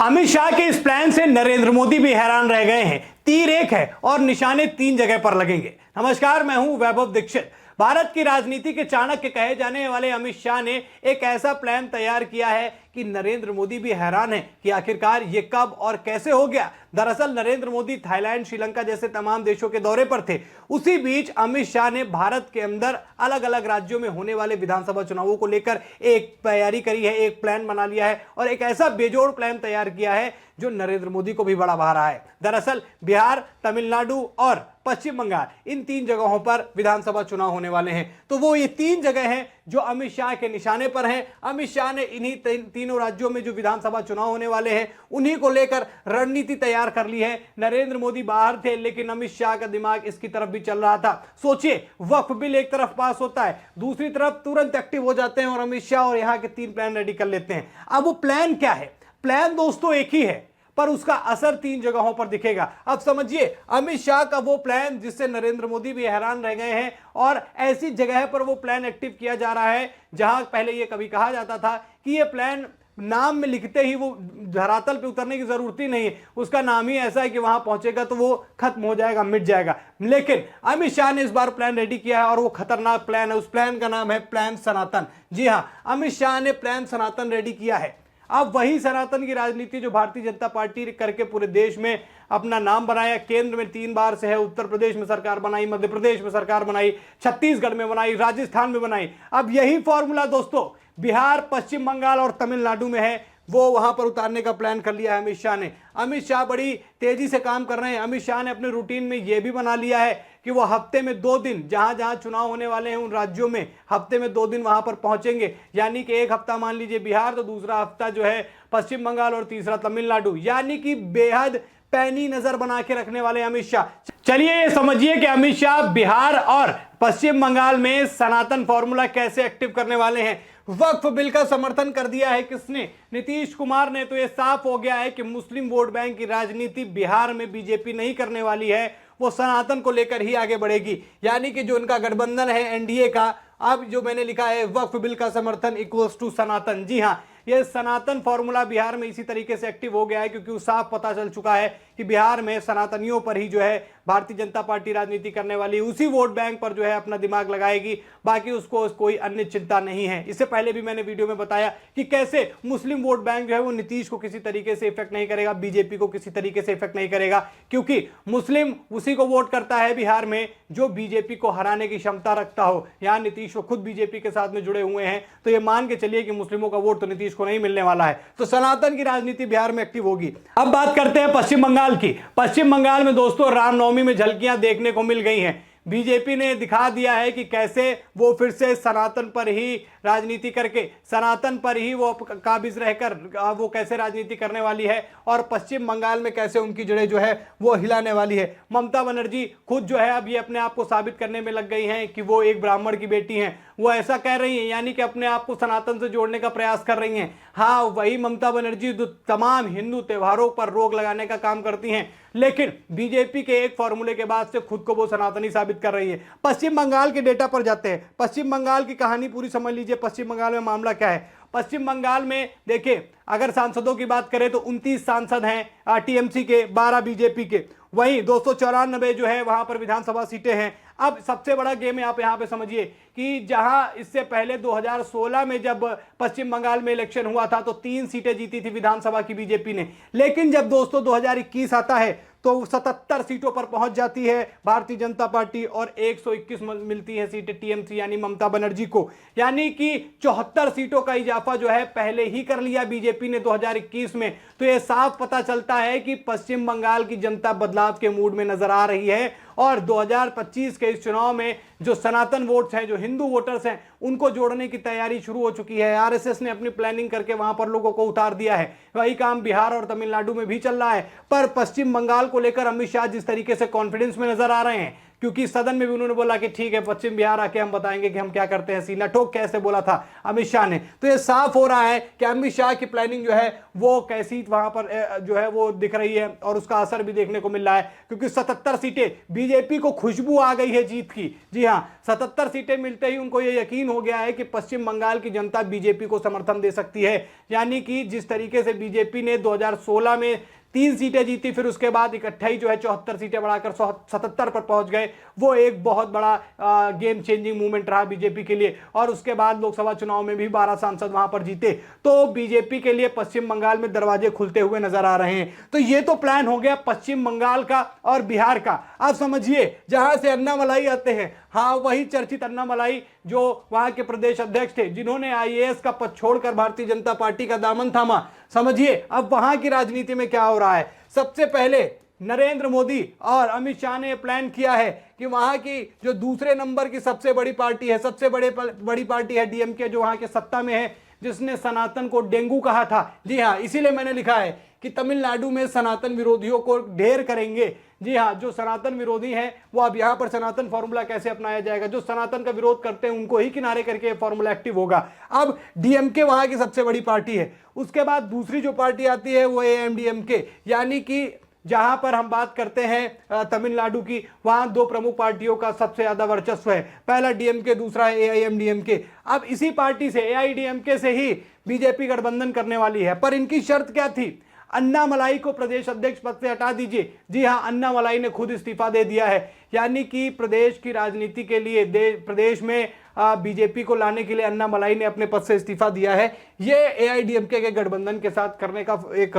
अमित शाह के इस प्लान से नरेंद्र मोदी भी हैरान रह गए हैं। तीर एक है और निशाने तीन जगह पर लगेंगे। नमस्कार, मैं हूं वैभव दीक्षित। भारत की राजनीति के चाणक्य कहे जाने वाले अमित शाह ने एक ऐसा प्लान तैयार किया है कि नरेंद्र मोदी भी हैरान है कि आखिरकार ये कब और कैसे हो गया। दरअसल नरेंद्र मोदी थाईलैंड, श्रीलंका जैसे तमाम देशों के दौरे पर थे। उसी बीच अमित शाह ने भारत के अंदर अलग अलग राज्यों में होने वाले विधानसभा चुनावों को लेकर एक तैयारी करी है, एक प्लान बना लिया है और एक ऐसा बेजोड़ प्लान तैयार किया है जो नरेंद्र मोदी को भी बड़ा भा रहा है। दरअसल बिहार, तमिलनाडु और पश्चिम बंगाल, इन तीन जगहों पर विधानसभा चुनाव होने वाले हैं। तो वो ये तीन जगह हैं जो अमित शाह के निशाने पर हैं। अमित शाह ने इन्हीं तीनों राज्यों में जो विधानसभा चुनाव होने वाले हैं उन्हीं को लेकर रणनीति तैयार कर ली है। नरेंद्र मोदी बाहर थे लेकिन अमित शाह का दिमाग इसकी तरफ भी चल रहा था। सोचिए, वक्फ बिल एक तरफ पास होता है, दूसरी तरफ तुरंत एक्टिव हो जाते हैं और अमित शाह और यहां के तीन प्लान रेडी कर लेते हैं। अब वो प्लान क्या है? प्लान दोस्तों एक ही है पर उसका असर तीन जगहों पर दिखेगा। अब समझिए, अमित शाह का वो प्लान जिससे नरेंद्र मोदी भी हैरान रह गए हैं और ऐसी जगह पर वो प्लान एक्टिव किया जा रहा है जहां पहले ये कभी कहा जाता था कि ये प्लान नाम में लिखते ही वो धरातल पे उतरने की जरूरत ही नहीं है, उसका नाम ही ऐसा है कि वहां पहुंचेगा तो वो खत्म हो जाएगा, मिट जाएगा। लेकिन अमित शाह ने इस बार प्लान रेडी किया है और वो खतरनाक प्लान है। उस प्लान का नाम है प्लान सनातन। जी हां, अमित शाह ने प्लान सनातन रेडी किया है। अब वही सनातन की राजनीति जो भारतीय जनता पार्टी करके पूरे देश में अपना नाम बनाया। केंद्र में 3 बार से है, उत्तर प्रदेश में सरकार बनाई, मध्य प्रदेश में सरकार बनाई, छत्तीसगढ़ में बनाई, राजस्थान में बनाई। अब यही फॉर्मूला दोस्तों बिहार, पश्चिम बंगाल और तमिलनाडु में है, वो वहां पर उतारने का प्लान कर लिया है अमित शाह ने। अमित शाह बड़ी तेजी से काम कर रहे हैं। अमित शाह ने अपने रूटीन में यह भी बना लिया है कि वो हफ्ते में 2 दिन जहां जहां चुनाव होने वाले हैं उन राज्यों में हफ्ते में 2 दिन वहां पर पहुंचेंगे। यानी कि एक हफ्ता मान लीजिए बिहार, तो दूसरा हफ्ता जो है पश्चिम बंगाल और तीसरा तमिलनाडु। यानी कि बेहद पैनी नजर बना के रखने वाले अमित शाह। चलिए ये समझिए कि अमित शाह बिहार और पश्चिम बंगाल में सनातन फॉर्मूला कैसे एक्टिव करने वाले हैं। वक्फ बिल का समर्थन कर दिया है किसने? नीतीश कुमार ने। तो ये साफ हो गया है कि मुस्लिम वोट बैंक की राजनीति बिहार में बीजेपी नहीं करने वाली है, वो सनातन को लेकर ही आगे बढ़ेगी। यानी कि जो उनका गठबंधन है एनडीए का, अब जो मैंने लिखा है वक्फ बिल का समर्थन इक्वल्स टू सनातन। जी हां, ये सनातन फॉर्मूला बिहार में इसी तरीके से एक्टिव हो गया है क्योंकि साफ पता चल चुका है कि बिहार में सनातनियों पर ही जो है भारतीय जनता पार्टी राजनीति करने वाली, उसी वोट बैंक पर जो है अपना दिमाग लगाएगी। बाकी उसको कोई अन्य चिंता नहीं है। इससे पहले भी मैंने वीडियो में बताया कि कैसे मुस्लिम वोट बैंक जो है वो नीतीश को किसी तरीके से इफेक्ट नहीं करेगा, बीजेपी को किसी तरीके से इफेक्ट नहीं करेगा, क्योंकि मुस्लिम उसी को वोट करता है बिहार में जो बीजेपी को हराने की क्षमता रखता हो। यहां नीतीश को खुद बीजेपी के साथ में जुड़े हुए हैं, तो ये मान के चलिए कि मुस्लिमों का वोट तो नीतीश को नहीं मिलने वाला है। तो सनातन की राजनीति बिहार में एक्टिव होगी। अब बात करते हैं पश्चिम बंगाल की। पश्चिम बंगाल में दोस्तों रामनवमी में झलकियां देखने को मिल गई हैं। बीजेपी ने दिखा दिया है कि कैसे वो फिर से सनातन पर ही राजनीति करके, सनातन पर ही वो काबिज रहकर वो कैसे राजनीति करने वाली है और पश्चिम बंगाल में कैसे उनकी जड़ें जो है वो हिलाने वाली है। ममता बनर्जी खुद जो है अब ये अपने आप को साबित करने में लग गई हैं कि वो एक ब्राह्मण की बेटी हैं। वो ऐसा कह रही हैं, यानी कि अपने आप को सनातन से जोड़ने का प्रयास कर रही हैं। हाँ, वही ममता बनर्जी जो तमाम हिंदू त्योहारों पर रोक लगाने का काम करती हैं, लेकिन बीजेपी के एक फॉर्मूले के बाद से खुद को वो सनातनी साबित कर रही है। पश्चिम बंगाल के डेटा पर जाते हैं। पश्चिम बंगाल की कहानी पूरी समझ लीजिए। पश्चिम बंगाल में मामला क्या है? पश्चिम बंगाल में देखिए, अगर सांसदों की बात करें तो 29 सांसद हैं टीएमसी के, 12 बीजेपी के। वहीं 294 जो है वहां पर विधानसभा सीटें हैं। अब सबसे बड़ा गेम आप यहां पे समझिए कि जहां इससे पहले 2016 में जब पश्चिम बंगाल में इलेक्शन हुआ था तो 3 सीटें जीती थी विधानसभा की बीजेपी ने। लेकिन जब दोस्तों 2021 आता है तो 77 सीटों पर पहुंच जाती है भारतीय जनता पार्टी और 121 मिलती है सीटें टीएमसी यानी ममता बनर्जी को। यानी कि 74 सीटों का इजाफा जो है पहले ही कर लिया बीजेपी ने 2021 में। तो यह साफ पता चलता है कि पश्चिम बंगाल की जनता बदलाव के मूड में नजर आ रही है और 2025 के इस चुनाव में जो सनातन वोट्स हैं, जो हिंदू वोटर्स हैं, उनको जोड़ने की तैयारी शुरू हो चुकी है। आरएसएस ने अपनी प्लानिंग करके वहां पर लोगों को उतार दिया है। वही काम बिहार और तमिलनाडु में भी चल रहा है। पर पश्चिम बंगाल को लेकर अमित शाह जिस तरीके से कॉन्फिडेंस में नजर आ रहे हैं क्योंकि सदन में भी उन्होंने बोला कि ठीक है पश्चिम बिहार आके हम बताएंगे कि हम क्या करते हैं, सीना ठोक कैसे बोला था अमित शाह ने। तो ये साफ हो रहा है कि अमित शाह की प्लानिंग जो है वो कैसी वहां पर जो है वो दिख रही है और उसका असर भी देखने को मिल रहा है, क्योंकि 77 सीटें बीजेपी को खुशबू आ गई है जीत की। जी हां, 77 सीटें मिलते ही उनको ये यकीन हो गया है कि पश्चिम बंगाल की जनता बीजेपी को समर्थन दे सकती है। यानी कि जिस तरीके से बीजेपी ने 2016 में 3 सीटें जीती, फिर उसके बाद इकट्ठा ही जो है 74 सीटें बढ़ाकर 77 पर पहुंच गए, वो एक बहुत बड़ा गेम चेंजिंग मूवमेंट रहा बीजेपी के लिए। और उसके बाद लोकसभा चुनाव में भी 12 सांसद वहां पर जीते, तो बीजेपी के लिए पश्चिम बंगाल में दरवाजे खुलते हुए नजर आ रहे हैं। तो ये तो प्लान हो गया पश्चिम बंगाल का और बिहार का। अब समझिए जहां से अन्नामलाई आते हैं, हाँ वही चर्चित अन्नामलाई जो वहां के प्रदेश अध्यक्ष थे, जिन्होंने आईएएस का पद छोड़कर भारतीय जनता पार्टी का दामन थामा। समझिए अब वहां की राजनीति में क्या हो रहा है। सबसे पहले नरेंद्र मोदी और अमित शाह ने प्लान किया है कि वहां की जो दूसरे नंबर की सबसे बड़ी पार्टी है, सबसे बड़ी पार्टी है डीएमके, जो वहां के सत्ता में है, जिसने सनातन को डेंगू कहा था। जी हाँ, इसीलिए मैंने लिखा है कि तमिलनाडु में सनातन विरोधियों को ढेर करेंगे। जी हाँ, जो सनातन विरोधी हैं वो अब यहां पर सनातन फॉर्मूला कैसे अपनाया जाएगा, जो सनातन का विरोध करते हैं उनको ही किनारे करके फॉर्मूला एक्टिव होगा। अब डीएमके वहां की सबसे बड़ी पार्टी है। उसके बाद दूसरी जो पार्टी आती है वो एआईएमडीएमके, यानी कि जहां पर हम बात करते हैं तमिलनाडु की, वहां 2 प्रमुख पार्टियों का सबसे ज्यादा वर्चस्व है। पहला डीएमके, दूसरा है एआईएमडीएमके। अब इसी पार्टी से, एआईडीएमके से ही बीजेपी गठबंधन करने वाली है। पर इनकी शर्त क्या थी? अन्नामलाई को प्रदेश अध्यक्ष पद से हटा दीजिए। जी हां, अन्नामलाई ने खुद इस्तीफा दे दिया है। यानी कि प्रदेश की राजनीति के लिए, प्रदेश में बीजेपी को लाने के लिए अन्नामलाई ने अपने पद से इस्तीफा दिया है। ये एआईडीएमके के गठबंधन के साथ करने का एक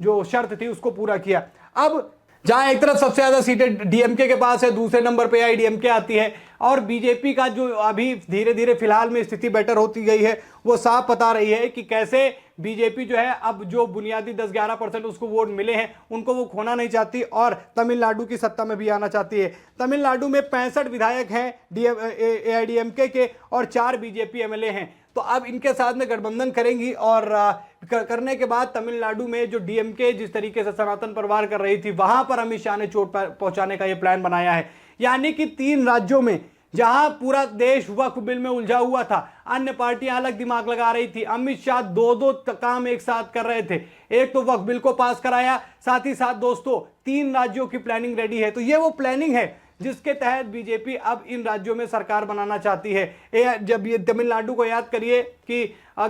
जो शर्त थी उसको पूरा किया। अब जहां एक तरफ सबसे ज्यादा सीटें डीएमके के पास है, दूसरे नंबर पे एआईडीएमके आती है, और बीजेपी का जो अभी धीरे धीरे फिलहाल में स्थिति बेटर होती गई है, वो साफ बता रही है कि कैसे बीजेपी जो है अब जो बुनियादी 10-11% उसको वोट मिले हैं उनको वो खोना नहीं चाहती और तमिलनाडु की सत्ता में भी आना चाहती है। तमिलनाडु में 65 विधायक हैं एआईडीएमके के और 4 बीजेपी एमएलए हैं। तो अब इनके साथ में गठबंधन करेंगी और करने के बाद तमिलनाडु में जो डीएमके जिस तरीके से सनातन पर वार कर रही थी, वहां पर अमित शाह ने चोट पहुंचाने का यह प्लान बनाया है। यानी कि 3 राज्यों में जहां पूरा देश वक्फ बिल में उलझा हुआ था, अन्य पार्टियां अलग दिमाग लगा रही थी, अमित शाह 2 काम एक साथ कर रहे थे। एक तो वक्फ बिल को पास कराया, साथ ही साथ दोस्तों 3 राज्यों की प्लानिंग रेडी है। तो ये वो प्लानिंग है जिसके तहत बीजेपी अब इन राज्यों में सरकार बनाना चाहती है। जब ये तमिलनाडु को याद करिए कि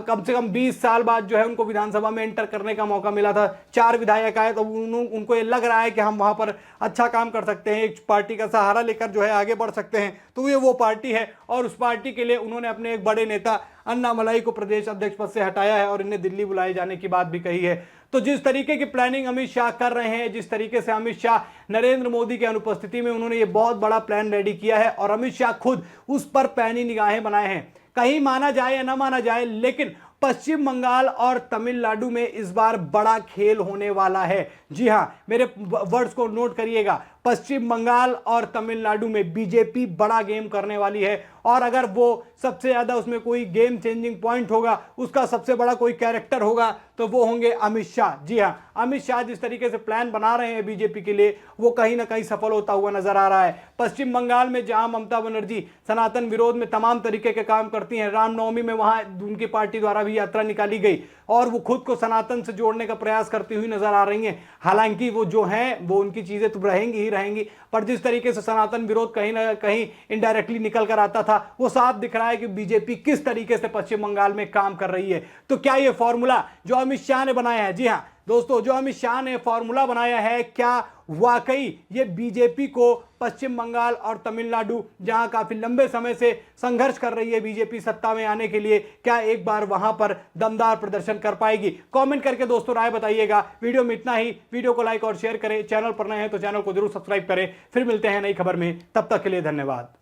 कम से कम 20 साल बाद जो है उनको विधानसभा में एंटर करने का मौका मिला था, 4 विधायक आए, तो उनको ये लग रहा है कि हम वहां पर अच्छा काम कर सकते हैं, एक पार्टी का सहारा लेकर जो है आगे बढ़ सकते हैं। तो ये वो पार्टी है और उस पार्टी के लिए उन्होंने अपने एक बड़े नेता अन्नामलाई को प्रदेश अध्यक्ष पद से हटाया है और इन्हें दिल्ली बुलाए जाने की बात भी कही है। तो जिस तरीके की प्लानिंग अमित शाह कर रहे हैं, जिस तरीके से अमित शाह नरेंद्र मोदी की अनुपस्थिति में उन्होंने ये बहुत बड़ा प्लान रेडी किया है और अमित शाह खुद उस पर पैनी निगाहें बनाए हैं। कहीं माना जाए या ना माना जाए, लेकिन पश्चिम बंगाल और तमिलनाडु में इस बार बड़ा खेल होने वाला है। जी हां, मेरे वर्ड्स को नोट करिएगा, पश्चिम बंगाल और तमिलनाडु में बीजेपी बड़ा गेम करने वाली है और अगर वो सबसे ज्यादा उसमें कोई गेम चेंजिंग पॉइंट होगा, उसका सबसे बड़ा कोई कैरेक्टर होगा, तो वो होंगे अमित शाह। जी हां, अमित शाह जिस तरीके से प्लान बना रहे हैं बीजेपी के लिए, वो कहीं ना कहीं सफल होता हुआ नजर आ रहा है। पश्चिम बंगाल में जहां ममता बनर्जी सनातन विरोध में तमाम तरीके के काम करती हैं, रामनवमी में वहां उनकी पार्टी द्वारा भी यात्रा निकाली गई और वो खुद को सनातन से जोड़ने का प्रयास करती हुई नजर आ रही हैं। हालांकि वो जो हैं वो उनकी चीजें तो रहेंगी ही रहेंगी, पर जिस तरीके से सनातन विरोध कहीं ना कहीं इनडायरेक्टली निकल कर आता था, वो साफ दिख रहा है कि बीजेपी किस तरीके से पश्चिम बंगाल में काम कर रही है। तो क्या ये फॉर्मूला जो अमित शाह ने बनाया है, जी हां दोस्तों, जो अमित शाह ने फॉर्मूला बनाया है, क्या वाकई ये बीजेपी को पश्चिम बंगाल और तमिलनाडु, जहां काफी लंबे समय से संघर्ष कर रही है बीजेपी सत्ता में आने के लिए, क्या एक बार वहां पर दमदार प्रदर्शन कर पाएगी? कमेंट करके दोस्तों राय बताइएगा। वीडियो में इतना ही। वीडियो को लाइक और शेयर करें, चैनल पर नए हैं तो चैनल को जरूर सब्सक्राइब करें। फिर मिलते हैं नई खबर में, तब तक के लिए धन्यवाद।